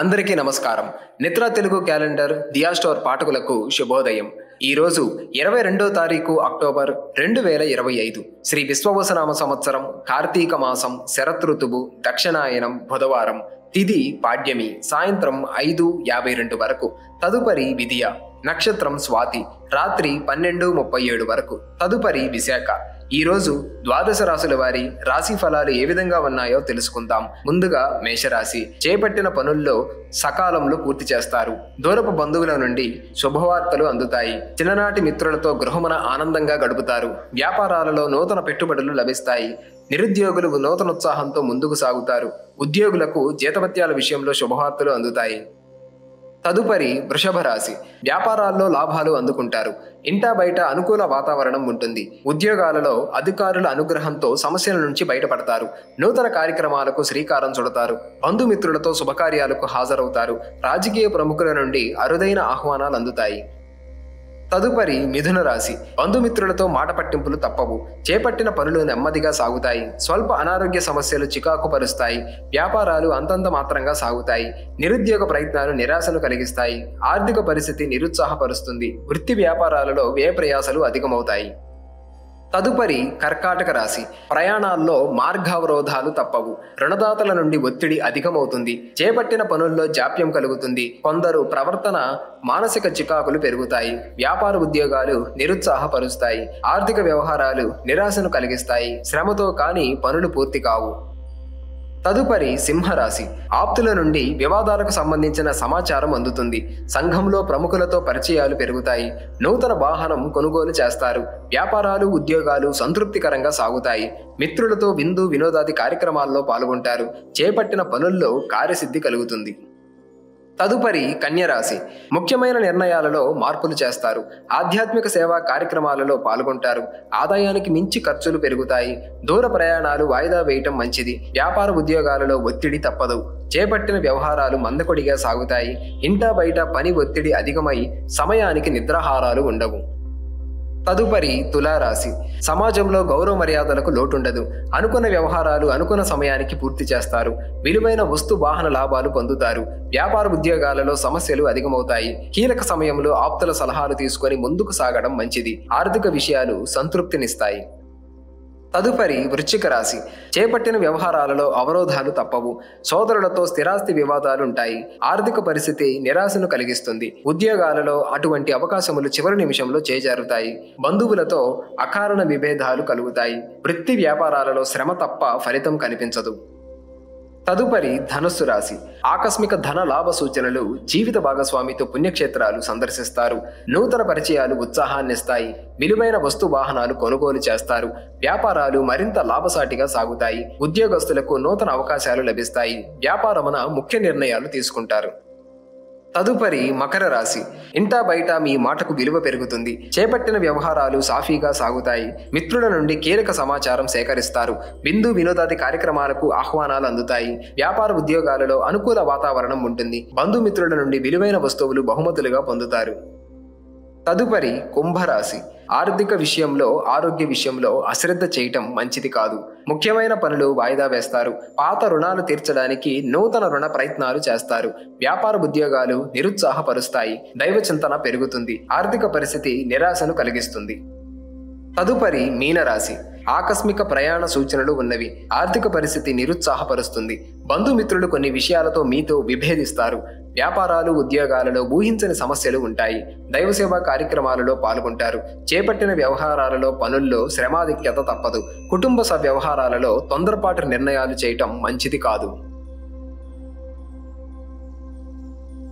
అందరికీ నమస్కారం. నిత్రా తెలుగు క్యాలెండర్ దియా స్టోర్ పాఠకులకు శుభోదయం. ఈరోజు 22వ తారీఖు అక్టోబర్ 2025 శ్రీ విశ్వవసనామ సంవత్సరం కార్తీక మాసం శరతృతువు దక్షిణాయనం బుధవారం. తిథి పాడ్యమి సాయంత్రం 5:52 వరకు. తదుపరి విధియ. నక్షత్రం స్వాతి రాత్రి 12:37 వరకు. తదుపరి విశాఖ. ఈరోజు ద్వాదశ రాశుల వారి రాశి ఫలాలు ఏ విధంగా ఉన్నాయో తెలుసుకుందాం. ముందుగా మేషరాశి. చేపట్టిన పనుల్లో సకాలంలో పూర్తి చేస్తారు. దూరపు బంధువుల నుండి శుభవార్తలు అందుతాయి. చిన్ననాటి మిత్రులతో గృహమున ఆనందంగా గడుపుతారు. వ్యాపారాలలో నూతన పెట్టుబడులు లభిస్తాయి. నిరుద్యోగులు నూతన ఉత్సాహంతో ముందుకు సాగుతారు. ఉద్యోగులకు జీతభత్యాల విషయంలో శుభవార్తలు అందుతాయి. తదుపరి వృషభ రాశి. వ్యాపారాల్లో లాభాలు అందుకుంటారు. ఇంటా బయట అనుకూల వాతావరణం ఉంటుంది. ఉద్యోగాలలో అధికారుల అనుగ్రహంతో సమస్యల నుంచి బయటపడతారు. నూతన కార్యక్రమాలకు శ్రీకారం చుడతారు. బంధుమిత్రులతో శుభకార్యాలకు హాజరవుతారు. రాజకీయ ప్రముఖుల నుండి అరుదైన ఆహ్వానాలు అందుతాయి. తదుపరి మిథున రాశి. బంధుమిత్రులతో మాట పట్టింపులు తప్పవు. చేపట్టిన పనులు నెమ్మదిగా సాగుతాయి. స్వల్ప అనారోగ్య సమస్యలు చికాకు పరుస్తాయి. వ్యాపారాలు అంతంత మాత్రంగా సాగుతాయి. నిరుద్యోగ ప్రయత్నాలు నిరాశను కలిగిస్తాయి. ఆర్థిక పరిస్థితి నిరుత్సాహపరుస్తుంది. వృత్తి వ్యాపారాలలో వ్యయ ప్రయాసాలు అధికమవుతాయి. తదుపరి కర్కాటక రాశి. ప్రయాణాల్లో మార్గావరోధాలు తప్పవు. రుణదాతల నుండి ఒత్తిడి అధికమవుతుంది. చేపట్టిన పనుల్లో జాప్యం కలుగుతుంది. కొందరు ప్రవర్తన మానసిక చికాకులు పెరుగుతాయి. వ్యాపార ఉద్యోగాలు నిరుత్సాహపరుస్తాయి. ఆర్థిక వ్యవహారాలు నిరాశను కలిగిస్తాయి. శ్రమతో కానీ పనులు పూర్తి కావు. తదుపరి సింహరాశి. ఆప్తుల నుండి వివాదాలకు సంబంధించిన సమాచారం అందుతుంది. సంఘంలో ప్రముఖులతో పరిచయాలు పెరుగుతాయి. నూతన వాహనం కొనుగోలు చేస్తారు. వ్యాపారాలు ఉద్యోగాలు సంతృప్తికరంగా సాగుతాయి. మిత్రులతో విందు వినోదాది కార్యక్రమాల్లో పాల్గొంటారు. చేపట్టిన పనుల్లో కార్యసిద్ధి కలుగుతుంది. తదుపరి కన్యరాశి. ముఖ్యమైన నిర్ణయాలలో మార్పులు చేస్తారు. ఆధ్యాత్మిక సేవా కార్యక్రమాలలో పాల్గొంటారు. ఆదాయానికి మించి ఖర్చులు పెరుగుతాయి. దూర ప్రయాణాలు వాయిదా వేయటం మంచిది. వ్యాపార ఉద్యోగాలలో ఒత్తిడి తప్పదు. చేపట్టిన వ్యవహారాలు మందకొడిగా సాగుతాయి. ఇంటా బయట పని ఒత్తిడి అధికమై సమయానికి నిద్రాహారాలు ఉండవు. తదుపరి తులారాశి. సమాజంలో గౌరవ మర్యాదలకు లోటుండదు. అనుకున్న వ్యవహారాలు అనుకున్న సమయానికి పూర్తి చేస్తారు. విలువైన వస్తు వాహన లాభాలు పొందుతారు. వ్యాపార ఉద్యోగాలలో సమస్యలు అధికమవుతాయి. కీలక సమయంలో ఆప్తుల సలహాలు తీసుకొని ముందుకు సాగడం మంచిది. ఆర్థిక విషయాలు సంతృప్తినిస్తాయి. తదుపరి వృశ్చిక రాశి. చేపట్టిన వ్యవహారాలలో అవరోధాలు తప్పవు. సోదరులతో స్థిరాస్తి వివాదాలుంటాయి. ఆర్థిక పరిస్థితి నిరాశను కలిగిస్తుంది. ఉద్యోగాలలో అటువంటి అవకాశములు చివరి నిమిషంలో చేజారుతాయి. బంధువులతో అకారణ విభేదాలు కలుగుతాయి. వృత్తి వ్యాపారాలలో శ్రమ తప్ప ఫలితం కనిపించదు. తదుపరి ధనుస్సు రాశి. ఆకస్మిక ధన లాభ సూచనలు. జీవిత భాగస్వామితో పుణ్యక్షేత్రాలు సందర్శిస్తారు. నూతన పరిచయాలు ఉత్సాహాన్నిస్తాయి. విలువైన వస్తు వాహనాలు కొనుగోలు చేస్తారు. వ్యాపారాలు మరింత లాభసాటిగా సాగుతాయి. ఉద్యోగస్తులకు నూతన అవకాశాలు లభిస్తాయి. వ్యాపారమున ముఖ్య నిర్ణయాలు తీసుకుంటారు. తదుపరి మకర రాశి. ఇంటా బయట మీ మాటకు విలువ పెరుగుతుంది. చేపట్టిన వ్యవహారాలు సాఫీగా సాగుతాయి. మిత్రుల నుండి కీలక సమాచారం సేకరిస్తారు. విందు వినోదాది కార్యక్రమాలకు ఆహ్వానాలు అందుతాయి. వ్యాపార ఉద్యోగాలలో అనుకూల వాతావరణం ఉంటుంది. బంధుమిత్రుల నుండి విలువైన వస్తువులు బహుమతులుగా పొందుతారు. తదుపరి కుంభరాశి. ఆర్థిక విషయంలో ఆరోగ్య విషయంలో అశ్రద్ధ చేయటం మంచిది కాదు. ముఖ్యమైన పనులు వాయిదా వేస్తారు. పాత రుణాలు తీర్చడానికి నూతన రుణ ప్రయత్నాలు చేస్తారు. వ్యాపార ఉద్యోగాలు నిరుత్సాహపరుస్తాయి. దైవ చింతన పెరుగుతుంది. ఆర్థిక పరిస్థితి నిరాశను కలిగిస్తుంది. తదుపరి మీనరాశి. ఆకస్మిక ప్రయాణ సూచనలు ఉన్నవి. ఆర్థిక పరిస్థితి నిరుత్సాహపరుస్తుంది. బంధుమిత్రులు కొన్ని విషయాలతో మీతో విభేదిస్తారు. వ్యాపారాలు ఉద్యోగాలలో ఊహించని సమస్యలు ఉంటాయి. దైవసేవా కార్యక్రమాలలో పాల్గొంటారు. చేపట్టిన వ్యవహారాలలో పనుల్లో శ్రమాధిక్యత తప్పదు. కుటుంబ వ్యవహారాలలో తొందరపాటు నిర్ణయాలు చేయటం మంచిది కాదు.